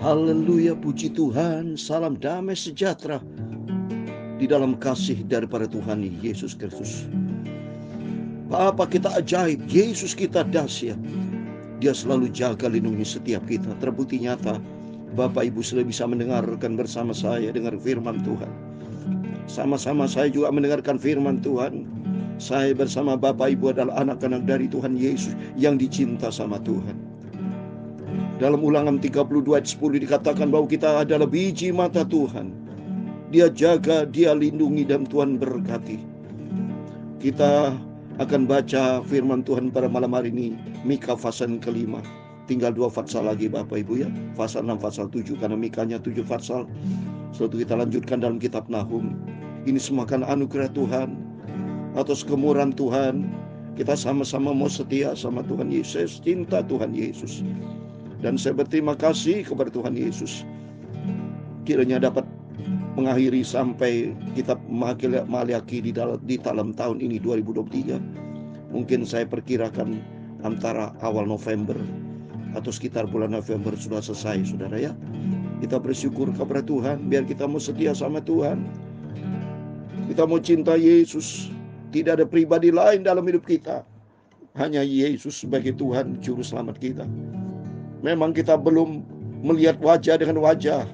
Haleluya, puji Tuhan. Salam damai sejahtera di dalam kasih daripada Tuhan Yesus Kristus. Bapa kita ajaib, Yesus kita dahsyat. Dia selalu jaga lindungi setiap kita. Terbukti nyata, Bapak Ibu sudah bisa mendengarkan bersama saya dengar firman Tuhan. Sama-sama saya juga mendengarkan firman Tuhan. Saya bersama Bapak Ibu adalah anak-anak dari Tuhan Yesus yang dicinta sama Tuhan. Dalam Ulangan 32 ayat 10 dikatakan bahwa kita adalah biji mata Tuhan. Dia jaga, dia lindungi, dan Tuhan berkati. Kita akan baca firman Tuhan pada malam hari ini, Mika pasal kelima. Tinggal 2 pasal lagi Bapak Ibu ya, pasal 6, pasal 7, karena Mikanya 7 pasal. Setelah kita lanjutkan dalam kitab Nahum. Ini semua kan anugerah Tuhan, atas kemurahan Tuhan. Kita sama-sama mau setia sama Tuhan Yesus, cinta Tuhan Yesus. Dan saya berterima kasih kepada Tuhan Yesus. Kiranya dapat mengakhiri sampai kitab Maliaki di dalam tahun ini 2023. Mungkin saya perkirakan antara awal November atau sekitar bulan November sudah selesai, saudara ya. Kita bersyukur kepada Tuhan, biar kita mau setia sama Tuhan. Kita mau cinta Yesus. Tidak ada pribadi lain dalam hidup kita. Hanya Yesus sebagai Tuhan Juru Selamat kita. Memang kita belum melihat wajah dengan wajah.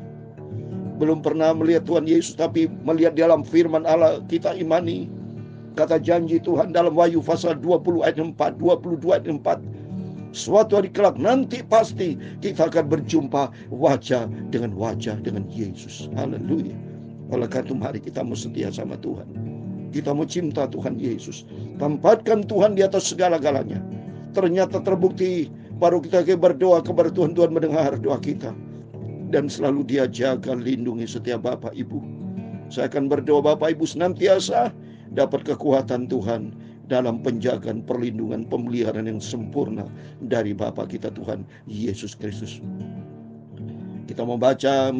Belum pernah melihat Tuhan Yesus, tapi melihat dalam firman Allah kita imani. Kata janji Tuhan dalam Wahyu pasal 20 ayat 4, 22 ayat 4. Suatu hari kelak nanti pasti kita akan berjumpa wajah dengan Yesus. Haleluya. Oleh karena itu mari kita mau setia sama Tuhan. Kita mau cinta Tuhan Yesus. Tempatkan Tuhan di atas segala-galanya. Ternyata terbukti baru kita berdoa kepada Tuhan, Tuhan mendengar doa kita. Dan selalu Dia jaga, lindungi setiap Bapak Ibu. Saya akan berdoa Bapak Ibu senantiasa dapat kekuatan Tuhan dalam penjagaan, perlindungan, pemeliharaan yang sempurna dari Bapa kita Tuhan Yesus Kristus. Kita mau baca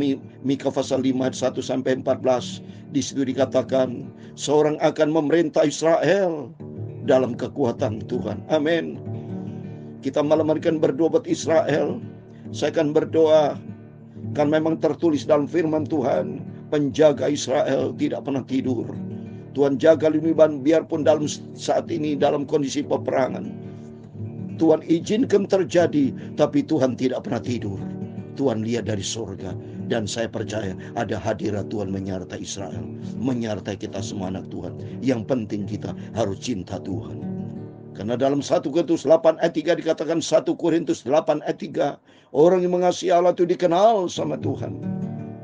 Mika pasal 5 ayat 1 sampai 14. Di situ dikatakan seorang akan memerintah Israel dalam kekuatan Tuhan. Amin. Kita malam hari kan berdoa buat Israel. Saya akan berdoa, kan memang tertulis dalam firman Tuhan, penjaga Israel tidak pernah tidur. Tuhan jaga lindungi biarpun dalam saat ini dalam kondisi peperangan. Tuhan izinkan terjadi, tapi Tuhan tidak pernah tidur. Tuhan lihat dari surga. Dan saya percaya ada hadirat Tuhan menyertai Israel, menyertai kita semua anak Tuhan. Yang penting kita harus cinta Tuhan. Karena dalam 1 Korintus 8 ayat 3 dikatakan, 1 Korintus 8 ayat 3, orang yang mengasihi Allah itu dikenal sama Tuhan.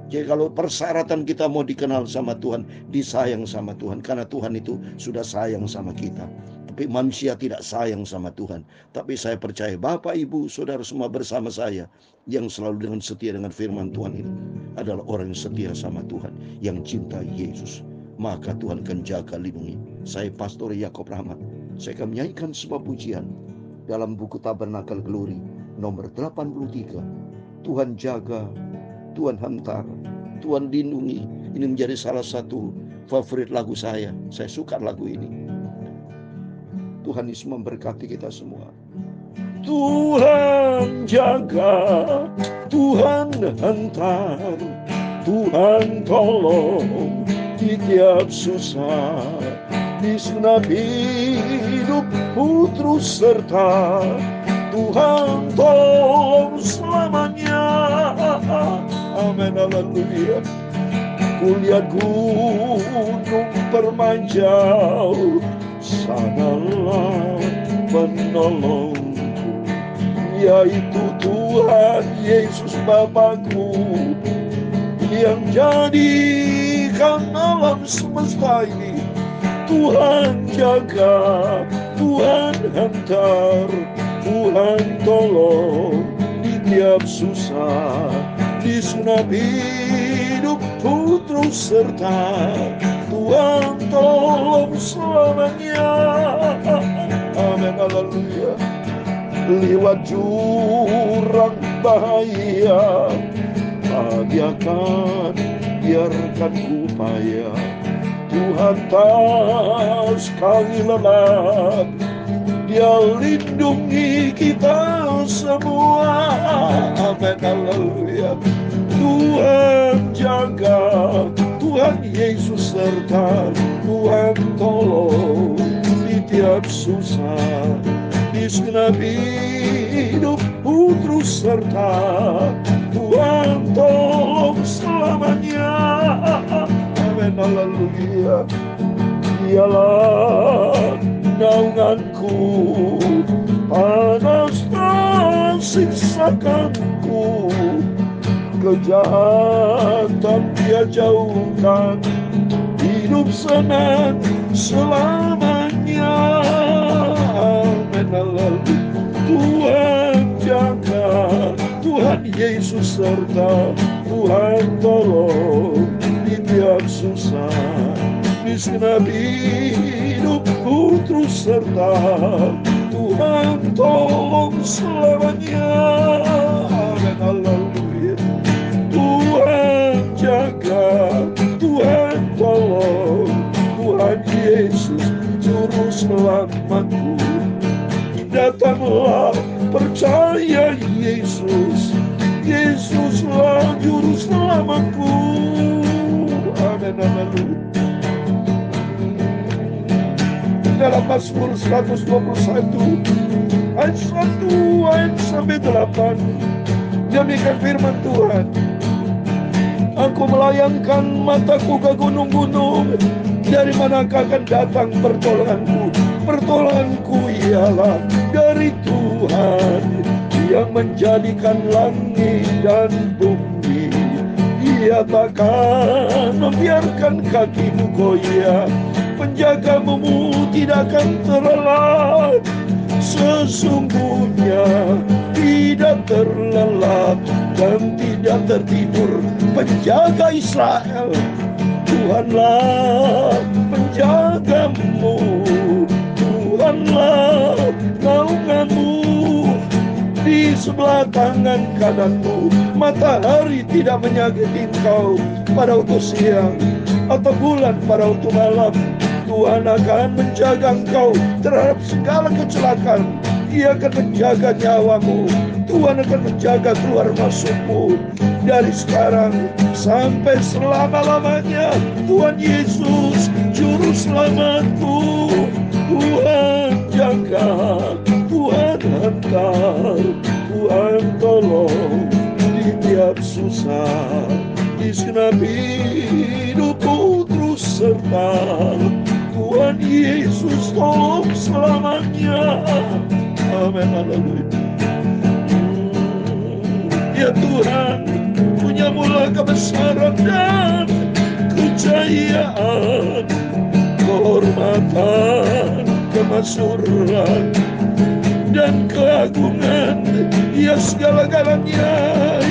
Jadi kalau persyaratan kita mau dikenal sama Tuhan, disayang sama Tuhan. Karena Tuhan itu sudah sayang sama kita. Tapi manusia tidak sayang sama Tuhan. Tapi saya percaya Bapak, Ibu, Saudara semua bersama saya yang selalu dengan setia dengan firman Tuhan ini adalah orang yang setia sama Tuhan, yang cinta Yesus. Maka Tuhan akan jaga, lindungi. Saya Pastor Yakob Rahmat. Saya akan menyanyikan sebuah pujian dalam buku Tabernakel Glory nomor 83. Tuhan jaga, Tuhan hantar, Tuhan lindungi. Ini menjadi salah satu favorit lagu saya. Saya suka lagu ini. Tuhan Yesus memberkati kita semua. Tuhan jaga, Tuhan hantar, Tuhan tolong di tiap susah. Di sunat hidupku terus serta, Tuhan tolong selamanya. Amin, haleluya. Kulihat gunung permanjau, sanalah penolongku, yaitu Tuhan Yesus Bapakku, yang jadikan alam semesta ini. Tuhan jaga, Tuhan hantar, Tuhan tolong di tiap susah. Di sunat hidupku terus serta, Tuhan tolong selamanya. Amin, haleluya. Lewat jurang bahaya, biarkan ku payah. Tuhan tak sekali lelah, Dia lindungi kita semua. Amin, haleluya. Tuhan Yesus serta, Tuhan tolong di tiap susah, di segenap hidupku terus serta, Tuhan tolong selamanya. Amin, haleluya. Dialah naunganku, panas dan siksakanku, kejahatan Dia jauhkan, hidup senang selamanya. Amin, haleluya. Tuhan jaga, Tuhan Yesus serta, Tuhan tolong di tiap susah, di segenap hidupku terus serta, Tuhan tolong selamanya. Amin, haleluya. Tuhan jaga, Tuhan tolong, Tuhan Yesus juru selamatku. Datanglah percaya Yesus, Yesuslah juru selamatku. Amin, haleluya. Dalam Mazmur 121 ayat 1 ayat sampai 8, demikian firman Tuhan. Aku melayangkan mataku ke gunung-gunung, dari manakah akan datang pertolonganku? Pertolonganku ialah dari Tuhan yang menjadikan langit dan bumi. Dia takkan membiarkan kakimu goyah, penjagamu tidak akan terlelap. Sesungguhnya tidak terlelap dan tidak tertidur penjaga Israel. Tuhanlah penjagamu, Tuhanlah naunganmu, di sebelah tangan kananmu. Matahari tidak menyakiti engkau pada waktu siang, atau bulan pada waktu malam. Tuhan akan menjaga engkau terhadap segala kecelakaan. Dia akan menjaga nyawamu. Tuhan akan menjaga keluar masukmu dari sekarang sampai selama-lamanya. Tuhan Yesus juru selamatku. Tuhan jaga, Tuhan hantar, Tuhan tolong di tiap susah, di segenap hidupku terus serta, Tuhan Yesus tolong selamanya. Amin, haleluya. Ya Tuhan, punya mula kebesaran dan kejayaan, kehormatan, kemasyhuran, dan keagungan. Ya segala-galanya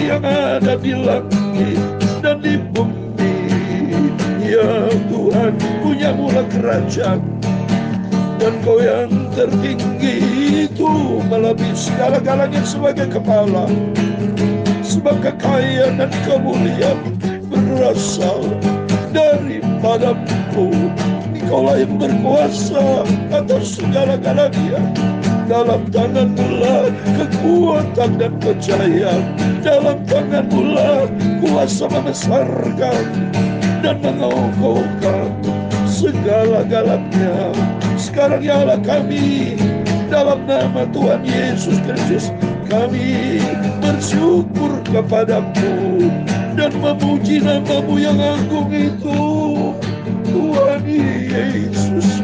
yang ada di langit dan di bumi. Ya Tuhan, punya mula kerajaan, dan Kau yang tertinggi itu melebihi segala-galanya sebagai kepala. Sebab kekayaan dan kemuliaan berasal daripadamu. Engkaulah yang berkuasa atas segala-galanya. Dalam tangan-Mu kekuatan dan kejayaan. Dalam tangan-Mu kuasa membesarkan dan mengokohkan segala-galanya. Sekarang ya Allah kami, dalam nama Tuhan Yesus Kristus, kami bersyukur kepadamu dan memuji nama-Mu yang agung itu. Tuhan Yesus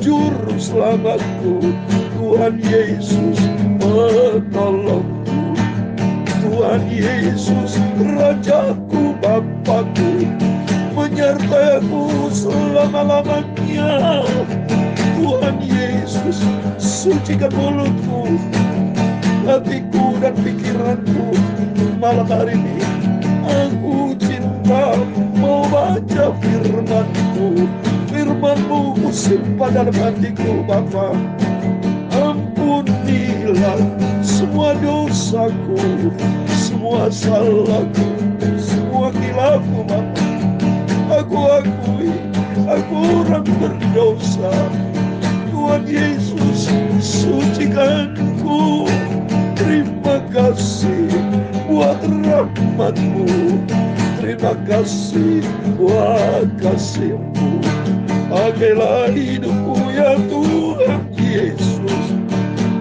juru selamatku, Tuhan Yesus penolongku, Tuhan Yesus Rajaku, Bapakku, menyertai aku selama-lamanya. Tuhan Yesus, sucikan mulutku, hatiku dan pikiranku. Malam hari ini aku cinta mau baca firman-Mu. Firman-Mu kusimpan dalam hatiku, Bapa. Ampunilah semua dosaku, semua salahku, semua khilafku, Bapa. Aku akui, aku orang berdosa. Tuhan Yesus, sucikanku. Terima kasih buat rahmat-Mu. Terima kasih, wah kasih-Mu. Pakailah hidupku ya Tuhan Yesus,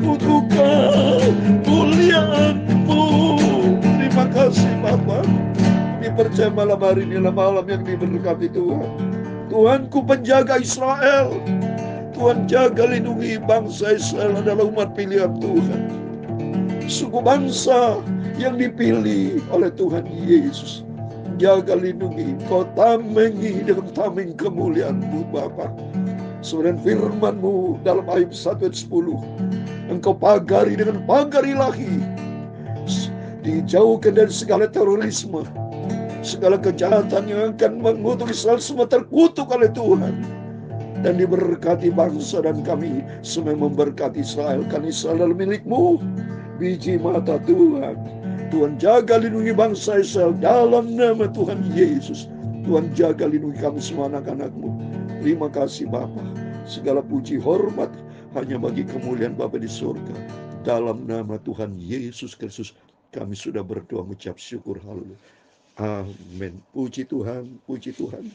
untuk kemuliaan-Mu. Terima kasih Bapa. Kami percaya malam hari ini adalah malam yang diberkati Tuhan. Tuhanku penjaga Israel. Tuhan jaga lindungi bangsa Israel adalah umat pilihan Tuhan. Suku bangsa yang dipilih oleh Tuhan Yesus. Jaga lindungi, Kau tamengi dengan tameng kemuliaan-Mu Bapa. Sebenarnya firman-Mu dalam Ayub 1 ayat 10, Engkau pagari dengan pagar ilahi, dijauhkan dari segala terorisme, segala kejahatan yang akan mengutuk Israel, semua terkutuk oleh Tuhan. Dan diberkati bangsa dan kami semua memberkati Israel, karena Israel adalah milik-Mu, biji mata Tuhan. Tuhan jaga lindungi bangsa Israel dalam nama Tuhan Yesus. Tuhan jaga lindungi kami semua anak-anak-Mu. Terima kasih Bapa. Segala puji hormat hanya bagi kemuliaan Bapa di surga. Dalam nama Tuhan Yesus Kristus kami sudah berdoa mengucap syukur. Haleluya. Amin. Puji Tuhan, puji Tuhan.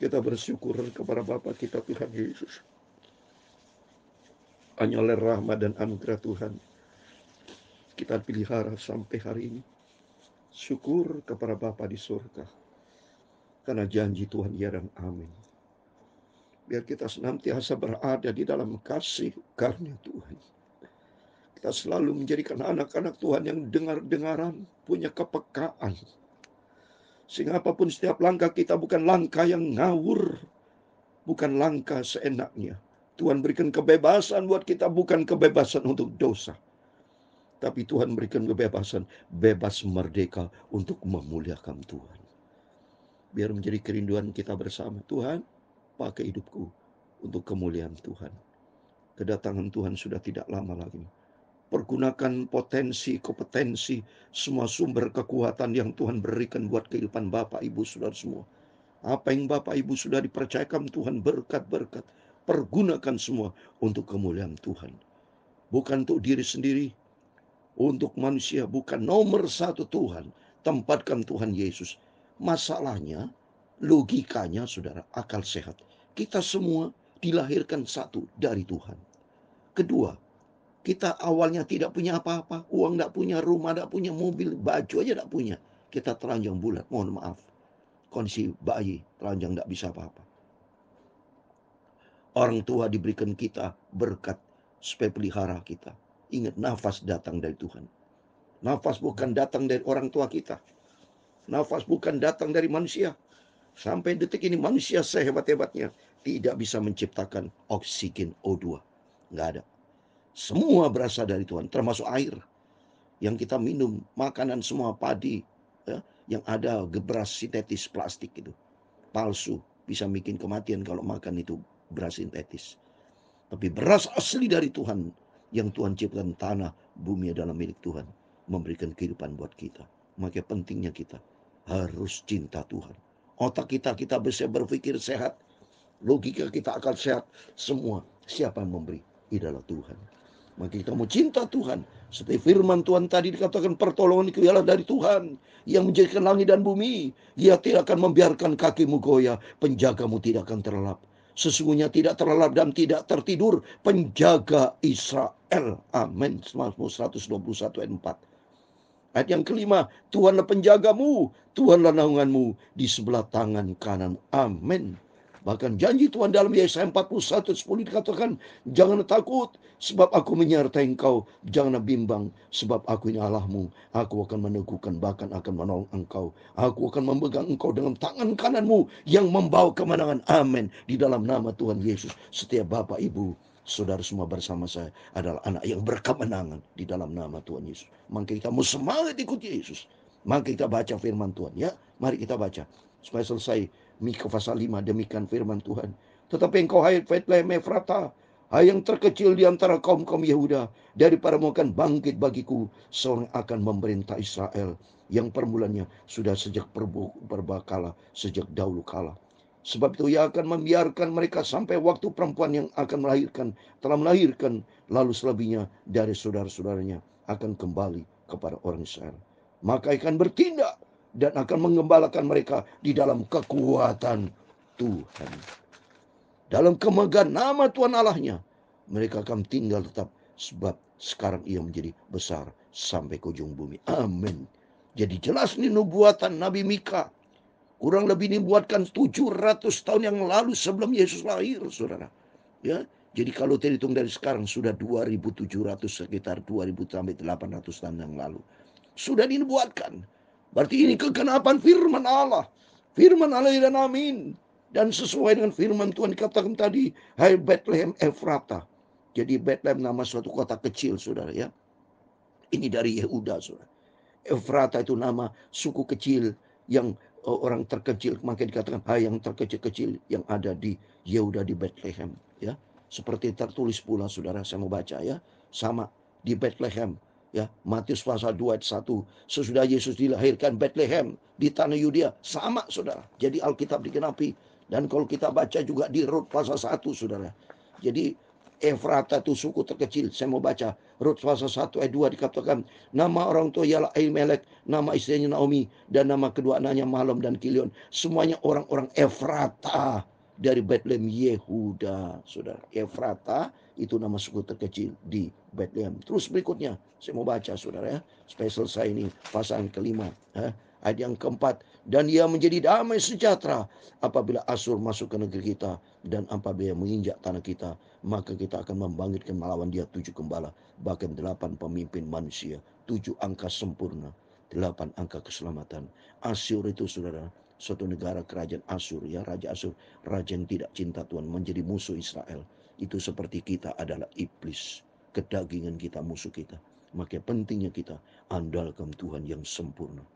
Kita bersyukur kepada Bapa kita Tuhan Yesus. Hanya oleh rahmat dan anugerah Tuhan kita pelihara sampai hari ini. Syukur kepada Bapa di surga, karena janji Tuhan ya dan amin. Biar kita senantiasa berada di dalam kasih karunia Tuhan. Kita selalu menjadikan anak-anak Tuhan yang dengar-dengaran, punya kepekaan. Sehingga apapun setiap langkah kita bukan langkah yang ngawur, bukan langkah seenaknya. Tuhan berikan kebebasan buat kita, bukan kebebasan untuk dosa. Tapi Tuhan berikan kebebasan, bebas merdeka untuk memuliakan Tuhan. Biar menjadi kerinduan kita bersama. Tuhan, pakai hidupku untuk kemuliaan Tuhan. Kedatangan Tuhan sudah tidak lama lagi. Pergunakan potensi, kompetensi, semua sumber kekuatan yang Tuhan berikan buat kehidupan Bapak, Ibu, Saudara semua. Apa yang Bapak, Ibu sudah dipercayakan Tuhan, berkat-berkat. Pergunakan semua untuk kemuliaan Tuhan. Bukan untuk diri sendiri, untuk manusia, bukan nomor satu Tuhan. Tempatkan Tuhan Yesus. Masalahnya, logikanya saudara, akal sehat. Kita semua dilahirkan satu dari Tuhan. Kedua, kita awalnya tidak punya apa-apa. Uang tidak punya, rumah tidak punya, mobil, baju aja tidak punya. Kita telanjang bulat, mohon maaf. Kondisi bayi, telanjang tidak bisa apa-apa. Orang tua diberikan kita berkat supaya pelihara kita. Ingat, nafas datang dari Tuhan. Nafas bukan datang dari orang tua kita. Nafas bukan datang dari manusia. Sampai detik ini manusia sehebat-hebatnya tidak bisa menciptakan oksigen O2. Nggak ada. Semua berasal dari Tuhan, termasuk air yang kita minum, makanan semua padi, ya, yang ada beras sintetis plastik itu. Palsu, bisa bikin kematian kalau makan itu beras sintetis. Tapi beras asli dari Tuhan, yang Tuhan ciptakan, tanah, bumi adalah milik Tuhan, memberikan kehidupan buat kita. Maka pentingnya kita harus cinta Tuhan. Otak kita bisa berpikir sehat, logika kita akan sehat, semua siapa yang memberi? Adalah Tuhan. Maka kita mau cinta Tuhan. Seperti firman Tuhan tadi dikatakan, pertolongan itu ialah dari Tuhan yang menjadikan langit dan bumi. Ia tidak akan membiarkan kakimu goyah, penjagamu tidak akan terlelap. Sesungguhnya tidak terlelap dan tidak tertidur penjaga Israel. Amin. Mazmur 121 ayat 4. Ayat yang kelima, Tuhanlah penjagamu, Tuhanlah naunganmu di sebelah tangan kanan. Amin. Bahkan janji Tuhan dalam Yesaya 41:10 dikatakan, jangan takut sebab aku menyertai engkau, jangan bimbang sebab aku ini Allahmu, aku akan meneguhkan bahkan akan menolong engkau, aku akan memegang engkau dengan tangan kananmu yang membawa kemenangan. Amin. Di dalam nama Tuhan Yesus, setiap Bapak, Ibu, saudara semua bersama saya adalah anak yang berkemenangan di dalam nama Tuhan Yesus. Maka kita mau semangat ikut Yesus. Maka kita baca firman Tuhan, ya. Mari kita baca supaya selesai Mika pasal 5, demikian firman Tuhan. Tetapi engkau hai Bethlehem Efrata, hai yang terkecil di antara kaum-kaum Yehuda, daripadamu akan bangkit bagiku seorang akan memerintah Israel, yang permulanya sudah sejak perbakala, sejak dahulu kala. Sebab itu ia akan membiarkan mereka sampai waktu perempuan yang akan melahirkan telah melahirkan, lalu selebihnya dari saudara-saudaranya akan kembali kepada orang Israel. Maka akan bertindak dan akan menggembalakan mereka di dalam kekuatan Tuhan. Dalam kemegahan nama Tuhan Allahnya, mereka akan tinggal tetap, sebab sekarang ia menjadi besar sampai ke ujung bumi. Amin. Jadi jelas nih nubuatan Nabi Mika. Kurang lebih dibuatkan 700 tahun yang lalu sebelum Yesus lahir, saudara. Ya, jadi kalau terhitung dari sekarang sudah 2700, sekitar 2000 sampai 800 tahun yang lalu. Sudah dinubuatkan. Berarti ini kegenapan firman Allah. Firman Allah dan amin. Dan sesuai dengan firman Tuhan dikatakan tadi, hai Bethlehem Efrata. Jadi Bethlehem nama suatu kota kecil, saudara ya. Ini dari Yehuda, saudara. Efrata itu nama suku kecil yang orang terkecil, maka dikatakan hai yang terkecil-kecil yang ada di Yehuda di Bethlehem, ya. Seperti tertulis pula, saudara, saya mau baca ya, sama di Bethlehem, ya. Matius pasal 2 ayat 1, sesudah Yesus dilahirkan Bethlehem di tanah Yudea, sama, saudara. Jadi Alkitab digenapi. Dan kalau kita baca juga di Rut pasal 1, saudara. Jadi Efrata itu suku terkecil. Saya mau baca Rut pasal 1 ayat 2 dikatakan, nama orang tua ialah Elimelek, nama istrinya Naomi, dan nama kedua anaknya Mahlon dan Kilion. Semuanya orang-orang Efrata dari Bethlehem Yehuda, saudara. Efrata itu nama suku terkecil di Bethlehem. Terus berikutnya, saya mau baca, saudara ya, supaya selesai ini pasal yang kelima. Ayat yang keempat, dan ia menjadi damai sejahtera apabila Asyur masuk ke negeri kita, dan apabila menginjak tanah kita, maka kita akan membangkitkan melawan dia 7 gembala, bahkan 8 pemimpin manusia, 7 angka sempurna, 8 angka keselamatan. Asyur itu, saudara, suatu negara kerajaan Asyur, ya, Raja Asyur, raja yang tidak cinta Tuhan, menjadi musuh Israel. Itu seperti kita adalah iblis, kedagingan kita, musuh kita. Maka pentingnya kita andalkan Tuhan yang sempurna.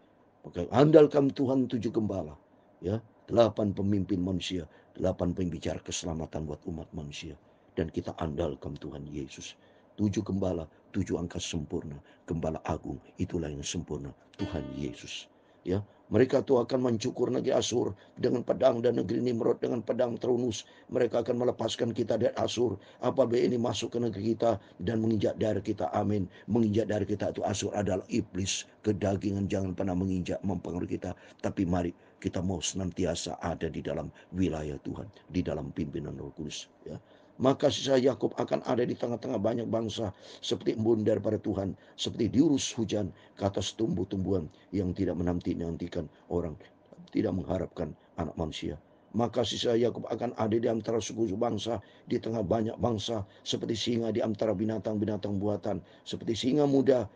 Maka andalkan Tuhan 7 gembala, ya, 8 pemimpin manusia, 8 pembicara keselamatan buat umat manusia. Dan kita andalkan Tuhan Yesus. 7 gembala, 7 angka sempurna, gembala agung, itulah yang sempurna, Tuhan Yesus. Ya, mereka tuh akan mencukur negeri Asyur dengan pedang, dan negeri Nimrod dengan pedang terunus. Mereka akan melepaskan kita dari Asyur apabila ini masuk ke negeri kita dan menginjak darah kita. Amin. Menginjak darah kita itu Asyur adalah iblis, kedagingan, jangan pernah menginjak mempengaruhi kita. Tapi mari kita mau senantiasa ada di dalam wilayah Tuhan, di dalam pimpinan Roh Kudus, ya. Maka sisa Yakub akan ada di tengah-tengah banyak bangsa, seperti embun daripada Tuhan, seperti diurus hujan ke atas tumbuh-tumbuhan yang tidak menanti-nantikan orang, tidak mengharapkan anak manusia. Maka sisa Yakub akan ada di antara suku bangsa, di tengah banyak bangsa, seperti singa di antara binatang-binatang buatan, seperti singa muda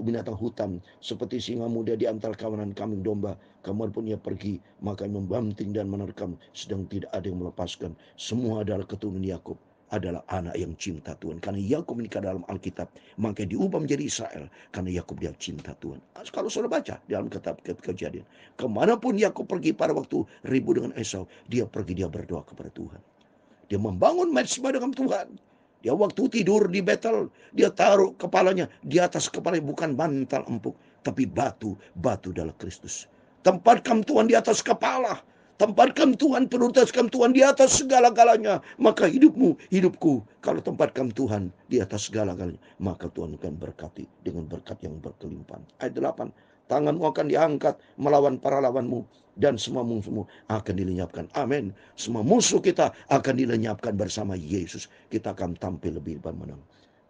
binatang hutan, seperti singa muda di antara kawanan kambing domba. Kemanapun ia pergi, maka membanting dan menerkam, sedang tidak ada yang melepaskan. Semua adalah keturunan Yakub, adalah anak yang cinta Tuhan. Karena Yakub menikah dalam Alkitab, maka diubah menjadi Israel, karena Yakub dia cinta Tuhan. Kalau saudara baca dalam kitab Kejadian, kemanapun Yakub pergi pada waktu ribut dengan Esau, dia pergi, dia berdoa kepada Tuhan. Dia membangun mezbah dengan Tuhan. Dia waktu tidur di Betel, dia taruh kepalanya di atas kepalanya bukan bantal empuk, tapi batu adalah Kristus. Tempatkan Tuhan di atas kepala. Tempatkan Tuhan, prioritaskan Tuhan di atas segala-galanya. Maka hidupku, kalau tempatkan Tuhan di atas segala-galanya, maka Tuhan akan berkati dengan berkat yang berkelimpahan. Ayat 8, tanganmu akan diangkat melawan para lawanmu, dan semua musuhmu akan dilenyapkan. Amin. Semua musuh kita akan dilenyapkan bersama Yesus. Kita akan tampil lebih menang.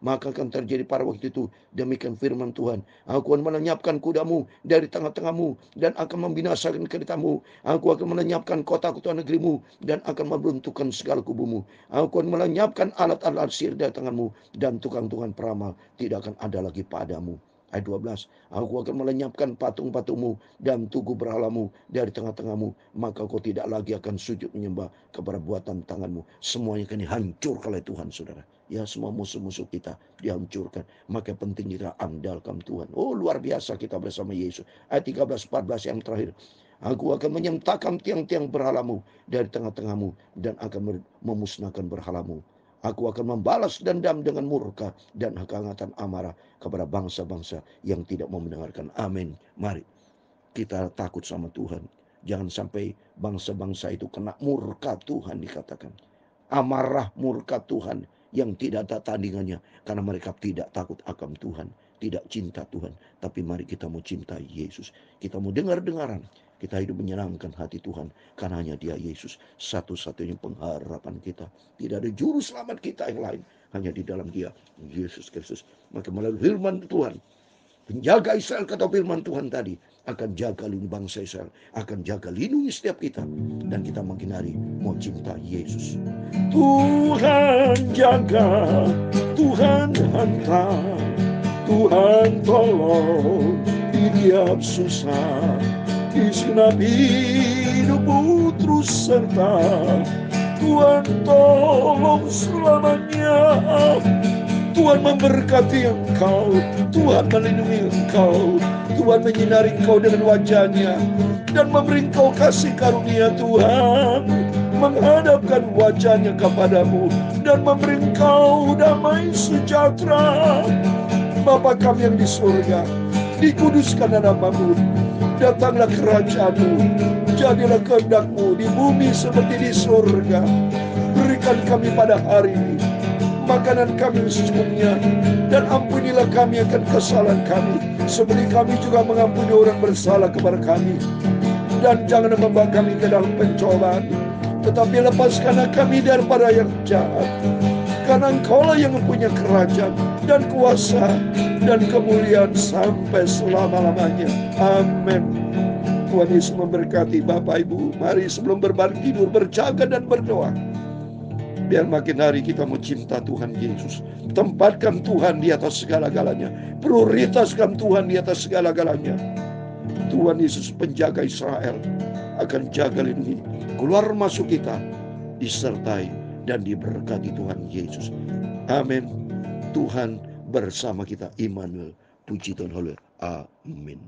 Maka akan terjadi pada waktu itu, demikian firman Tuhan, aku akan melenyapkan kudamu dari tengah-tengahmu, dan akan membinasakan keretamu. Aku akan melenyapkan kota-kota negerimu, dan akan meruntuhkan segala kubumu. Aku akan melenyapkan alat-alat sihir dari tanganmu, dan tukang-tukang peramal tidak akan ada lagi padamu. Ayat 12, aku akan melenyapkan patung-patungmu dan tugu berhalamu dari tengah-tengahmu, maka kau tidak lagi akan sujud menyembah kepada buatan tanganmu. Semuanya akan dihancurkan oleh Tuhan, saudara. Ya, semua musuh-musuh kita dihancurkan. Maka penting kita andalkan Tuhan. Oh, luar biasa kita bersama Yesus. Ayat 13-14 yang terakhir, aku akan menyentakan tiang-tiang berhalamu dari tengah-tengahmu, dan akan memusnahkan berhalamu. Aku akan membalas dendam dengan murka dan kehangatan amarah kepada bangsa-bangsa yang tidak mau mendengarkan. Amin. Mari kita takut sama Tuhan. Jangan sampai bangsa-bangsa itu kena murka Tuhan, dikatakan. Amarah murka Tuhan yang tidak ada tandingannya, karena mereka tidak takut akan Tuhan, tidak cinta Tuhan, tapi mari kita mau cinta Yesus. Kita mau dengar-dengaran, kita hidup menyenangkan hati Tuhan, karena hanya Dia Yesus satu-satunya pengharapan kita. Tidak ada juru selamat kita yang lain, hanya di dalam Dia Yesus Kristus. Maka melalui firman Tuhan, penjaga Israel, kata firman Tuhan tadi, akan jaga lindungi bangsa Israel, akan jaga lindungi setiap kita, dan kita makin hari mau cinta Yesus. Tuhan jaga, Tuhan hantar, Tuhan tolong di tiap susah, di senap hidupmu terus serta, Tuhan tolong selamanya. Tuhan memberkati engkau, Tuhan melindungi engkau, Tuhan menyinari engkau dengan wajah-Nya dan memberi engkau kasih karunia. Tuhan menghadapkan wajah-Nya kepadamu dan memberi engkau damai sejahtera. Bapa kami yang di surga, dikuduskanlah nama-Mu, datanglah kerajaan-Mu, jadilah kehendak-Mu di bumi seperti di surga. Berikan kami pada hari ini makanan kami secukupnya, dan ampunilah kami akan kesalahan kami, seperti kami juga mengampuni orang bersalah kepada kami. Dan jangan membawa kami ke dalam pencobaan, tetapi lepaskanlah kami daripada yang jahat. Karena Engkaulah yang mempunyai kerajaan dan kuasa dan kemuliaan sampai selama-lamanya. Amin. Tuhan Yesus memberkati Bapak Ibu. Mari sebelum berbalik tidur berjaga dan berdoa. Biar makin hari kita mau cinta Tuhan Yesus. Tempatkan Tuhan di atas segala-galanya. Prioritaskan Tuhan di atas segala-galanya. Tuhan Yesus penjaga Israel akan jaga lindungi keluar masuk kita, disertai dan diberkati Tuhan Yesus. Amin. Tuhan bersama kita, Immanuel. Puji Tuhan. Amin.